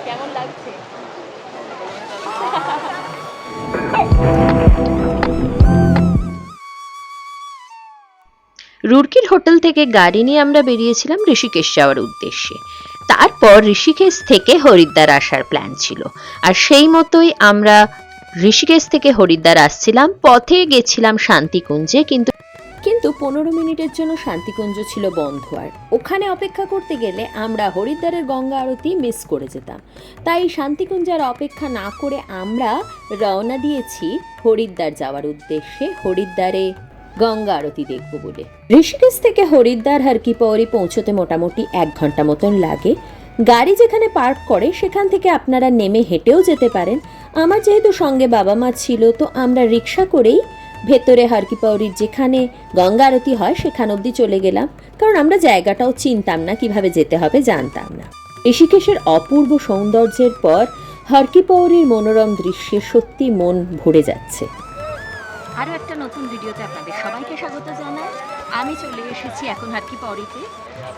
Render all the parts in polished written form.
কেমন লাগছে? রুরকির হোটেল থেকে গাড়ি নিয়ে আমরা বেরিয়েছিলাম ঋষিকেশ যাওয়ার উদ্দেশ্যে। তারপর ঋষিকেশ থেকে হরিদ্বার আসার প্ল্যান ছিল, আর সেই মতোই আমরা ঋষিকেশ থেকে হরিদ্বার আসছিলাম। পথে গেছিলাম শান্তিকুঞ্জে, কিন্তু 15 মিনিটের জন্য শান্তিকুঞ্জ ছিল বন্ধ, আর ওখানে অপেক্ষা করতে গেলে আমরা হরিদ্বারের গঙ্গা আরতি মিস করে যেতাম। তাই শান্তিকুঞ্জে আর অপেক্ষা না করে আমরা রওনা দিয়েছি হরিদ্বার যাওয়ার উদ্দেশ্যে, হরিদ্বারে গঙ্গা আরতি দেখব বলে। ঋষিকেশ থেকে হরিদ্বার হর কি পৌরি পৌঁছতে মোটামুটি 1 ঘন্টা মতন লাগে। গাড়ি যেখানে পার্ক করে সেখান থেকে আপনারা নেমে হেঁটেও যেতে পারেন। আমার যেহেতু সঙ্গে বাবা মা ছিল, তো আমরা রিক্সা করেই ভেতরে হর কি পৌরির যেখানে গঙ্গা আরতি হয় সেখান অবধি চলে গেলাম, কারণ আমরা জায়গাটাও চিনতাম না, কিভাবে যেতে হবে জানতাম না। ঋষিকেশের অপূর্ব সৌন্দর্যের পর হর কি পৌরির মনোরম দৃশ্যে সত্যি মন ভরে যাচ্ছে। আরও একটা নতুন ভিডিওতে আপনাদের সবাইকে স্বাগত জানাই। আমি চলে এসেছি এখন হর কি পৌরিতে।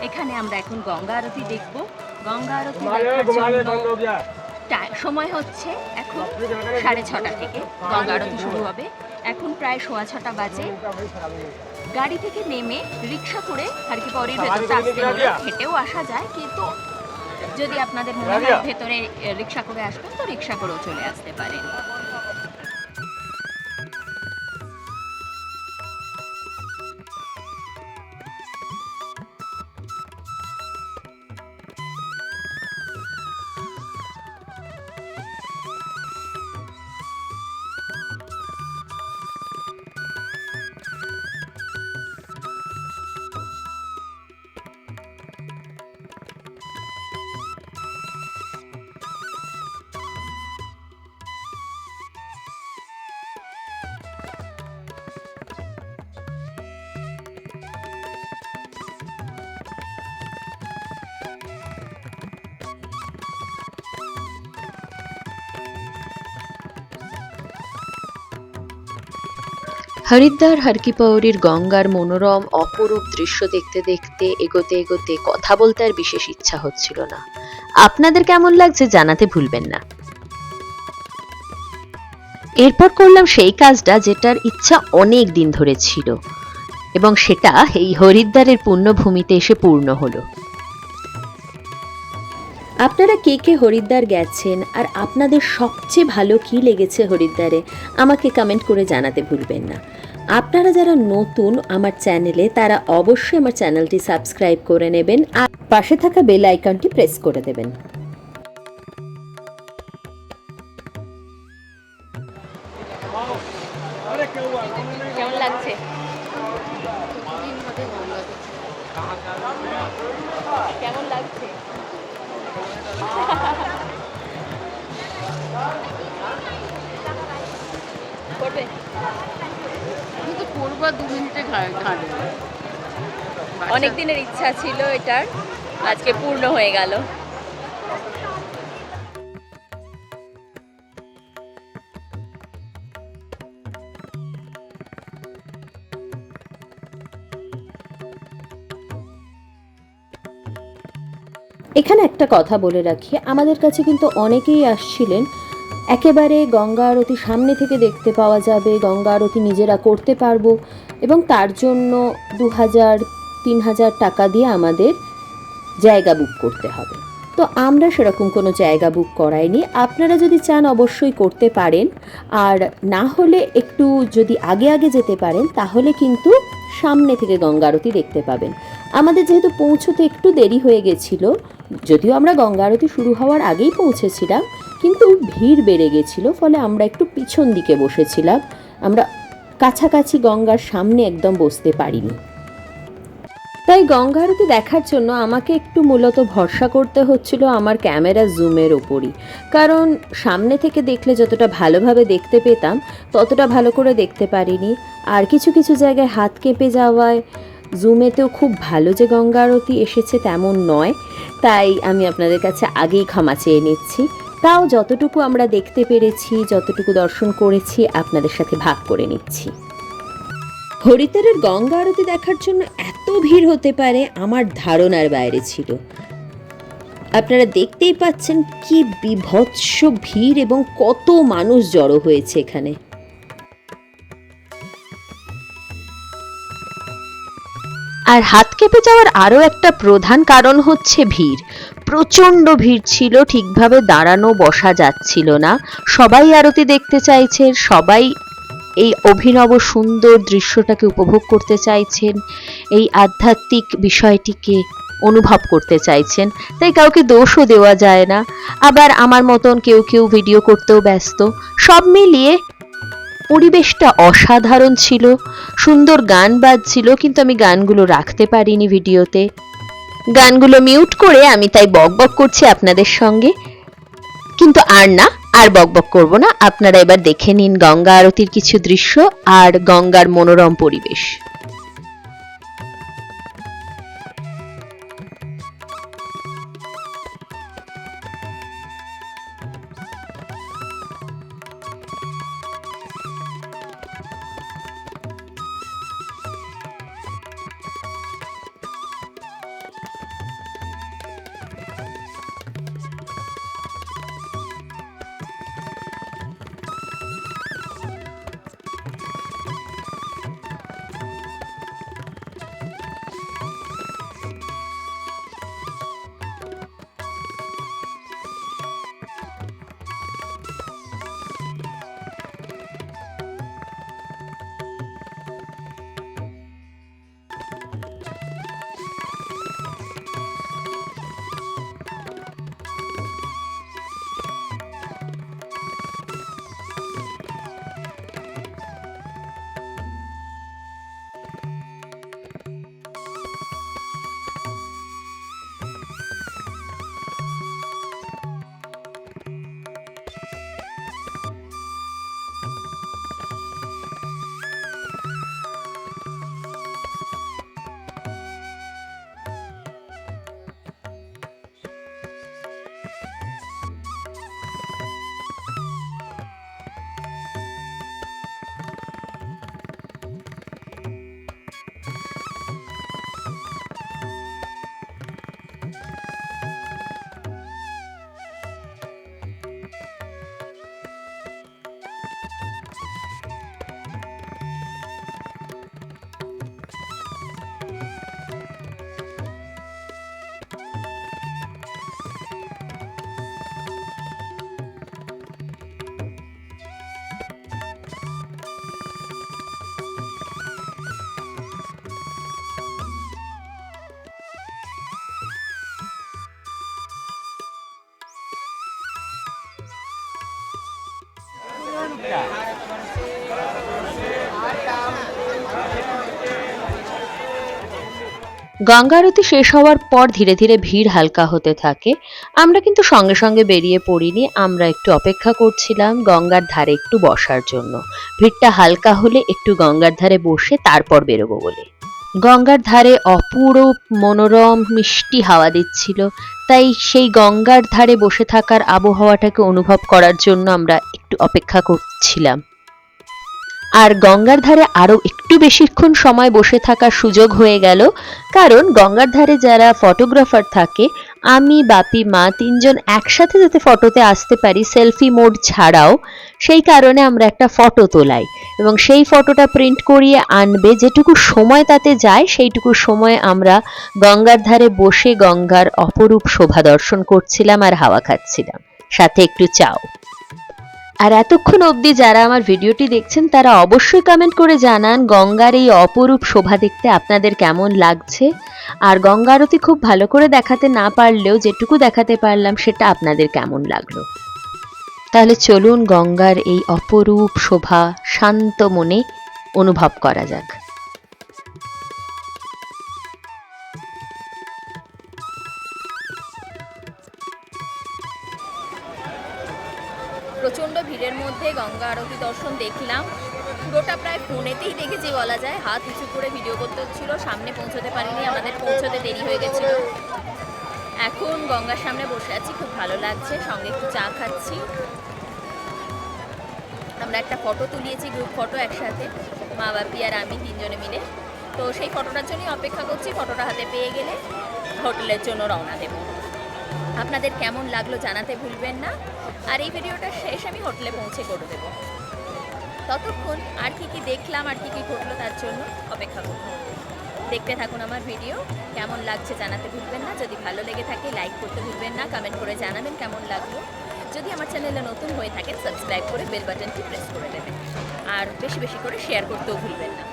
এখানে আমরা এখন গঙ্গা আরতি দেখব। গঙ্গা আরতি দেখার জন্য সময় হচ্ছে এখন 6:30 থেকে গঙ্গা আরতি শুরু হবে। এখন প্রায় 6:15 বাজে। গাড়ি থেকে নেমে রিক্সা করে হর কি পৌরির ভেতরটা আসতে হলে হেঁটেও আসা যায়, কিন্তু যদি আপনাদের মনে হয় ভেতরে রিক্সা করে আসবেন তো রিক্সা করেও চলে আসতে পারেন। হরিদ্বার হর কি পৌরির গঙ্গার মনোরম অপরূপ দৃশ্য দেখতে দেখতে এগোতে এগোতে কথা বলতে আর বিশেষ ইচ্ছা হচ্ছিল না। আপনাদের কেমন লাগছে জানাতে ভুলবেন না। এরপর করলাম সেই কাজটা যেটার ইচ্ছা অনেক দিন ধরে ছিল, এবং সেটা এই হরিদ্বারের পুণ্যভূমিতে এসে পূর্ণ হলো। আপনারা কে কে হরিদ্বার গেছেন আর আপনাদের সবচেয়ে ভালো কি লেগেছে হরিদ্বারে, আমাকে কমেন্ট করে জানাতে ভুলবেন না। আপনারা যারা নতুন আমার চ্যানেলে, তারা অবশ্যই আমার চ্যানেলটি সাবস্ক্রাইব করে নেবেন আর পাশে থাকা বেল আইকনটি প্রেস করে দেবেন। কেমন লাগছে? কেমন লাগছে? করবে? আমি তো করবো 2 মিনিটে খাবে। অনেক দিনের ইচ্ছা ছিল এটার, আজকে পূর্ণ হয়ে গেল। এখানে একটা কথা বলে রাখি, আমাদের কাছে কিন্তু অনেকেই আসছিলেন একেবারে গঙ্গা আরতি সামনে থেকে দেখতে পাওয়া যাবে, গঙ্গা আরতি নিজেরা করতে পারবো, এবং তার জন্য 2000-3000 টাকা দিয়ে আমাদের জায়গা বুক করতে হবে। তো আমরা সেরকম কোনো জায়গা বুক করাইনি। আপনারা যদি চান অবশ্যই করতে পারেন, আর না হলে একটু যদি আগে আগে যেতে পারেন তাহলে কিন্তু সামনে থেকে গঙ্গা আরতি দেখতে পাবেন। আমাদের যেহেতু পৌঁছতে একটু দেরি হয়ে গেছিলো, যদিও আমরা গঙ্গা আরতি শুরু হওয়ার আগেই পৌঁছেছিলাম, কিন্তু ভিড় বেড়ে গেছিলো, ফলে আমরা একটু পিছন দিকে বসেছিলাম। আমরা কাছাকাছি গঙ্গার সামনে একদম বসতে পারিনি। তাই গঙ্গা আরতি দেখার জন্য আমাকে একটু মূলত ভরসা করতে হচ্ছিল আমার ক্যামেরা জুমের ওপরই, কারণ সামনে থেকে দেখলে যতটা ভালোভাবে দেখতে পেতাম ততটা ভালো করে দেখতে পারিনি। আর কিছু কিছু জায়গায় হাত কেঁপে যাওয়ায় জুমেতেও খুব ভালো যে গঙ্গা আরতি এসেছে তেমন নয়। তাই আমি আপনাদের কাছে আগেই ক্ষমা চেয়ে নিচ্ছি। তাও যতটুকু আমরা দেখতে পেরেছি, যতটুকু দর্শন করেছি, আপনাদের সাথে ভাগ করে নিচ্ছি। হরিদ্বারের গঙ্গা আরতি দেখার জন্য এত ভিড় হতে পারে আমার ধারণার বাইরে ছিল। আপনারা দেখতেই পাচ্ছেন কি বীভৎস ভিড় এবং কত মানুষ জড়ো হয়েছে এখানে। আর হাত কেঁপে যাওয়ার আরও একটা প্রধান কারণ হচ্ছে ভিড়। প্রচণ্ড ভিড় ছিল, ঠিকভাবে দাঁড়ানো বসা যাচ্ছিল না। সবাই আরতি দেখতে চাইছে, সবাই এই অভিনব সুন্দর দৃশ্যটাকে উপভোগ করতে চাইছেন, এই আধ্যাত্মিক বিষয়টিকে অনুভব করতে চাইছেন। তাই কাউকে দোষও দেওয়া যায় না। আবার আমার মতন কেউ কেউ ভিডিও করতেও ব্যস্ত। সব মিলিয়ে পরিবেশটা অসাধারণ ছিল। সুন্দর গান বাজছিল, কিন্তু আমি গানগুলো রাখতে পারিনি ভিডিওতে। গানগুলো মিউট করে আমি তাই বকবক করছি আপনাদের সঙ্গে, কিন্তু আর বকবক করব না। আপনারা এবার দেখে নিন গঙ্গা আরতির কিছু দৃশ্য আর গঙ্গার মনোরম পরিবেশ। গঙ্গা আরতি শেষ হওয়ার পর ধীরে ধীরে ভিড় হালকা হতে থাকে। আমরা কিন্তু সঙ্গে সঙ্গে বেরিয়ে পড়িনি, আমরা একটু অপেক্ষা করছিলাম গঙ্গার ধারে একটু বসার জন্য। ভিড়টা হালকা হলে একটু গঙ্গার ধারে বসে তারপর বেরোবো বলে। গঙ্গার ধারে অপূরূপ মনোরম মিষ্টি হাওয়া দিচ্ছিল, তাই সেই গঙ্গার ধারে বসে থাকার আবহাওয়াটাকে অনুভব করার জন্য আমরা একটু অপেক্ষা করছিলাম। আর গঙ্গার ধারে আরো একটু বেশিক্ষণ সময় বসে থাকার সুযোগ হয়ে গেল, কারণ গঙ্গার ধারে যারা ফটোগ্রাফার থাকে, আমি বাপি মা তিনজন একসাথে যাতে ফটোতে আসতে পারি সেলফি মোড ছাড়াও, সেই কারণে আমরা একটা ফটো তোলাই এবং সেই ফটোটা প্রিন্ট করিয়ে আনবে। যেটুকু সময় তাতে যায় সেইটুকু সময় আমরা গঙ্গার ধারে বসে গঙ্গার অপরূপ শোভা দর্শন করছিলাম আর হাওয়া খাচ্ছিলাম, সাথে একটু চাও। আর এতক্ষণ অবধি যারা আমার ভিডিওটি দেখছেন তারা অবশ্যই কমেন্ট করে জানান গঙ্গার এই অপরূপ শোভা দেখতে আপনাদের কেমন লাগছে। আর গঙ্গা আরতি খুব ভালো করে দেখাতে না পারলেও যেটুকু দেখাতে পারলাম সেটা আপনাদের কেমন লাগলো। তাহলে চলুন গঙ্গার এই অপরূপ শোভা শান্ত মনে অনুভব করা যাক। প্রচণ্ড ভিড়ের মধ্যে গঙ্গা আরতি দর্শন দেখলাম। পুরোটা প্রায় ফোনেতেই দেখেছি বলা যায়, হাত উঁচু করে ভিডিও করতে হচ্ছিল, সামনে পৌঁছতে পারিনি, আমাদের পৌঁছতে দেরি হয়ে গেছিল। এখন গঙ্গার সামনে বসে আছি, খুব ভালো লাগছে, সঙ্গে একটু চা খাচ্ছি। আমরা একটা ফটো তুলিয়েছি, গ্রুপ ফটো একসাথে, মা বাপি আর আমি তিনজনে মিলে। তো সেই ফটোটার জন্যই অপেক্ষা করছি, ফটোটা হাতে পেয়ে গেলে হোটেলের জন্য রওনা দেব। আপনাদের কেমন লাগলো জানাতে ভুলবেন না। আর এই ভিডিওটা শেষ আমি হোটেলে পৌঁছে করে দেবো। ততক্ষণ আর কি দেখলাম আর কি ঘটলো তার জন্য অপেক্ষা করুন। দেখতে থাকুন আমার ভিডিও। কেমন লাগছে জানাতে ভুলবেন না। যদি ভালো লেগে থাকে লাইক করতে ভুলবেন না, কমেন্ট করে জানাবেন কেমন লাগলো। যদি আমার চ্যানেলে নতুন হয়ে থাকেন সাবস্ক্রাইব করে বেল বাটনটি প্রেস করে দেবেন, আর বেশি বেশি করে শেয়ার করতেও ভুলবেন না।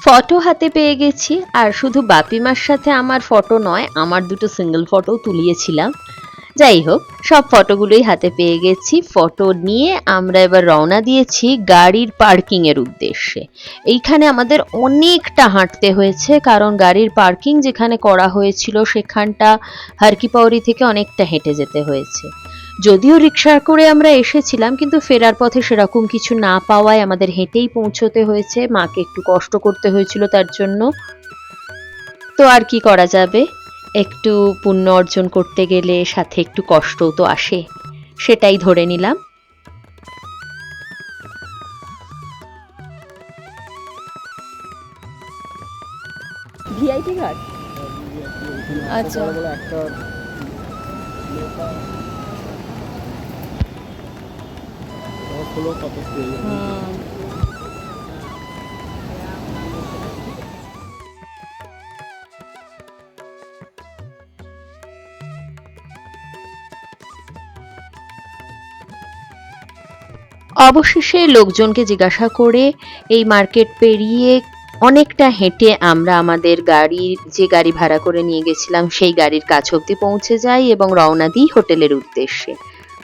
ফটো হাতে পেয়ে গেছি, আর শুধু বাপিমার সাথে আমার ফটো নয়, আমার দুটো সিঙ্গেল ফটোও তুলিয়েছিলাম। যাই হোক, সব ফটোগুলোই হাতে পেয়ে গেছি। ফটো নিয়ে আমরা এবার রওনা দিয়েছি গাড়ির পার্কিং এর উদ্দেশ্যে। এইখানে আমাদের অনেকটা হাঁটতে হয়েছে, কারণ গাড়ির পার্কিং যেখানে করা হয়েছিল সেখানটা হারকি পাউরি থেকে অনেকটা হেঁটে যেতে হয়েছে। যদিও রিক্সা করে আমরা এসেছিলাম, কিন্তু ফেরার পথে সেরকম কিছু না পাওয়ায় আমাদের হেঁটেই পৌঁছতে হয়েছে। মাকে একটু কষ্ট করতে হয়েছিল তার জন্য। তো আর কি করা যাবে, একটু পুণ্য অর্জন করতে গেলে সাথে একটু কষ্টও তো আসে, সেটাই ধরে নিলাম। ভিআইপি ঘাট। আচ্ছা। অবশেষে লোকজনকে জিজ্ঞাসা করে এই মার্কেট পেরিয়ে অনেকটা হেঁটে আমরা আমাদের যে গাড়ি ভাড়া করে নিয়ে গেছিলাম সেই গাড়ির কাছ অব্দি পৌঁছে যাই এবং রওনা দিই হোটেলের উদ্দেশ্যে।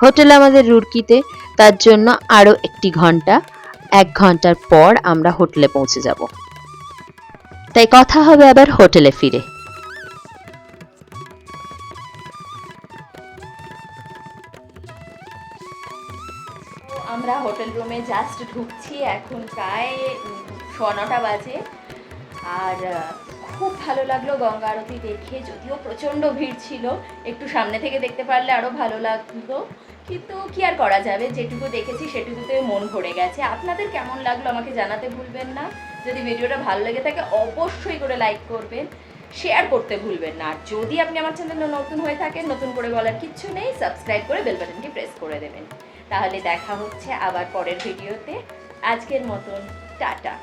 হোটেল আমাদের রুরকিতে, তার জন্য আরো 1 ঘন্টার পর আমরা হোটেলে পৌঁছে যাব। তাই কথা হবে আবার হোটেলে ফিরে। আমরা হোটেল রুমে জাস্ট ঢুকছি, এখন প্রায় 9:30 বাজে। আর খুব ভালো লাগলো গঙ্গা আরতি দেখে, যদিও প্রচণ্ড ভিড় ছিল। একটু সামনে থেকে দেখতে পারলে আরও ভালো লাগতো, কিন্তু কি আর করা যাবে, যেটুকু দেখেছি সেটুকুতে মন ভরে গেছে। আপনাদের কেমন লাগলো আমাকে জানাতে ভুলবেন না। যদি ভিডিওটা ভালো লেগে থাকে অবশ্যই করে লাইক করবেন, শেয়ার করতে ভুলবেন না। আর যদি আপনি আমার চ্যানেলে নতুন হয়ে থাকেন, নতুন করে বলার কিচ্ছু নেই, সাবস্ক্রাইব করে বেল বাটনটি প্রেস করে দেবেন। তাহলে দেখা হচ্ছে আবার পরের ভিডিওতে। আজকের মতন টাটা।